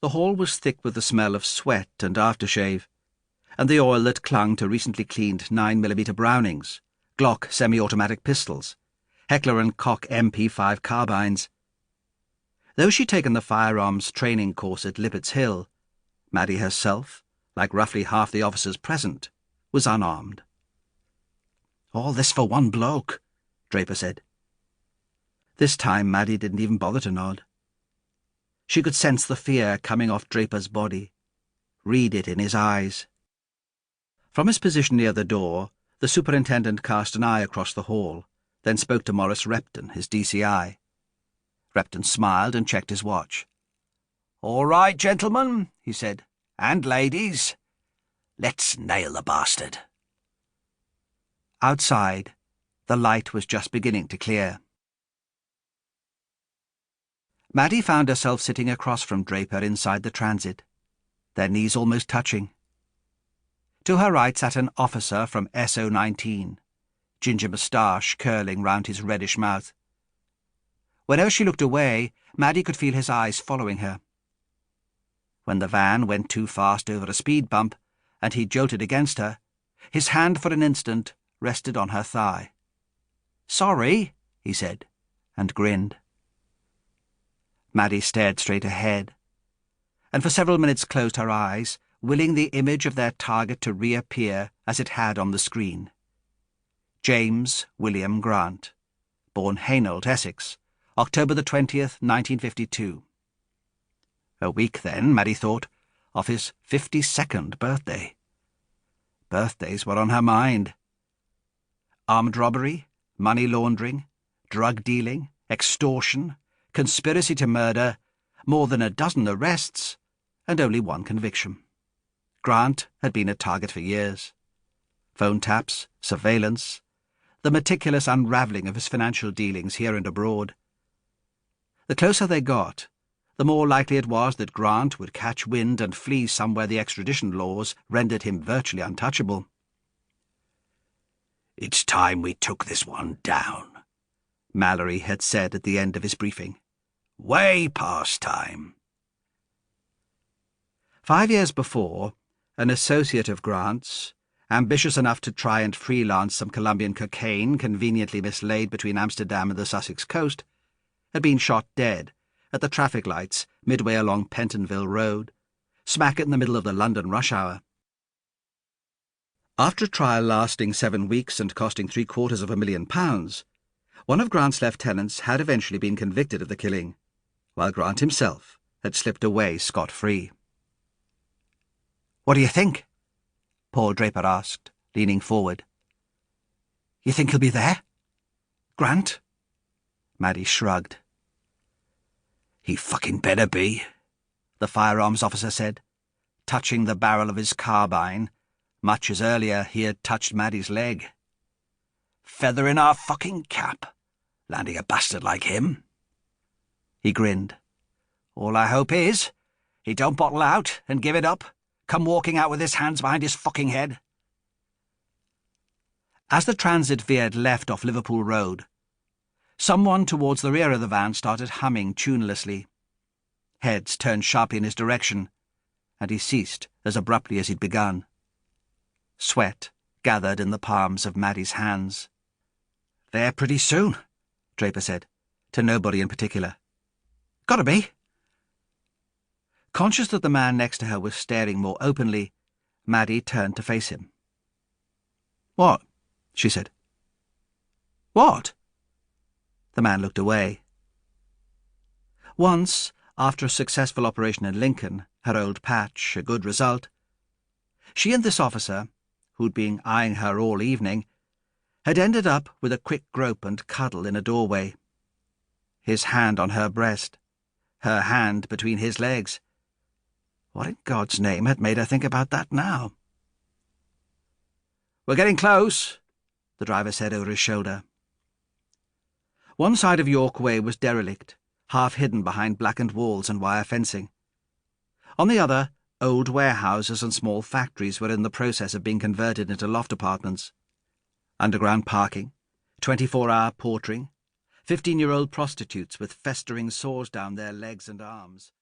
The hall was thick with the smell of sweat and aftershave, and the oil that clung to recently cleaned 9mm Brownings, Glock semi-automatic pistols, Heckler & Koch MP5 carbines. Though she'd taken the firearms training course at Lippett's Hill, Maddy herself, like roughly half the officers present, was unarmed. "All this for one bloke," Draper said. This time Maddy didn't even bother to nod. She could sense the fear coming off Draper's body, read it in his eyes. From his position near the door, the superintendent cast an eye across the hall, then spoke to Maurice Repton, his DCI. Repton smiled and checked his watch. "All right, gentlemen," he said, "and ladies. Let's nail the bastard." Outside, the light was just beginning to clear. Maddy found herself sitting across from Draper inside the transit, their knees almost touching. To her right sat an officer from SO19, ginger moustache curling round his reddish mouth. Whenever she looked away, Maddy could feel his eyes following her. When the van went too fast over a speed bump, and he jolted against her, his hand for an instant rested on her thigh. "Sorry," he said, and grinned. Maddy stared straight ahead, and for several minutes closed her eyes, willing the image of their target to reappear as it had on the screen. James William Grant, born Hainault, Essex, October the 20th, 1952. A week then, Maddy thought, of his 52nd birthday. Birthdays were on her mind. Armed robbery, money laundering, drug dealing, extortion, conspiracy to murder, more than a dozen arrests, and only one conviction. Grant had been a target for years. Phone taps, surveillance, the meticulous unravelling of his financial dealings here and abroad. The closer they got, the more likely it was that Grant would catch wind and flee somewhere the extradition laws rendered him virtually untouchable. "It's time we took this one down," Mallory had said at the end of his briefing. "Way past time." 5 years before, an associate of Grant's, ambitious enough to try and freelance some Colombian cocaine conveniently mislaid between Amsterdam and the Sussex coast, had been shot dead at the traffic lights midway along Pentonville Road, smack in the middle of the London rush hour. After a trial lasting 7 weeks and costing £750,000, one of Grant's lieutenants had eventually been convicted of the killing, while Grant himself had slipped away scot-free. "What do you think?" Paul Draper asked, leaning forward. "You think he'll be there? Grant?" Maddy shrugged. "He fucking better be," the firearms officer said, touching the barrel of his carbine, much as earlier he had touched Maddy's leg. "Feather in our fucking cap, landing a bastard like him." He grinned. "All I hope is, he don't bottle out and give it up, come walking out with his hands behind his fucking head." As the transit veered left off Liverpool Road, someone towards the rear of the van started humming tunelessly. Heads turned sharply in his direction, and he ceased as abruptly as he'd begun. Sweat gathered in the palms of Maddy's hands. "There pretty soon," Draper said, to nobody in particular. "Gotta be." Conscious that the man next to her was staring more openly, Maddy turned to face him. "What?" she said. "What?" The man looked away. Once, after a successful operation in Lincoln, her old patch, a good result, she and this officer, who'd been eyeing her all evening, had ended up with a quick grope and cuddle in a doorway. His hand on her breast, her hand between his legs. What in God's name had made her think about that now? "We're getting close," the driver said over his shoulder. One side of York Way was derelict, half hidden behind blackened walls and wire fencing. On the other, old warehouses and small factories were in the process of being converted into loft apartments. Underground parking, 24-hour portering, 15-year-old prostitutes with festering sores down their legs and arms.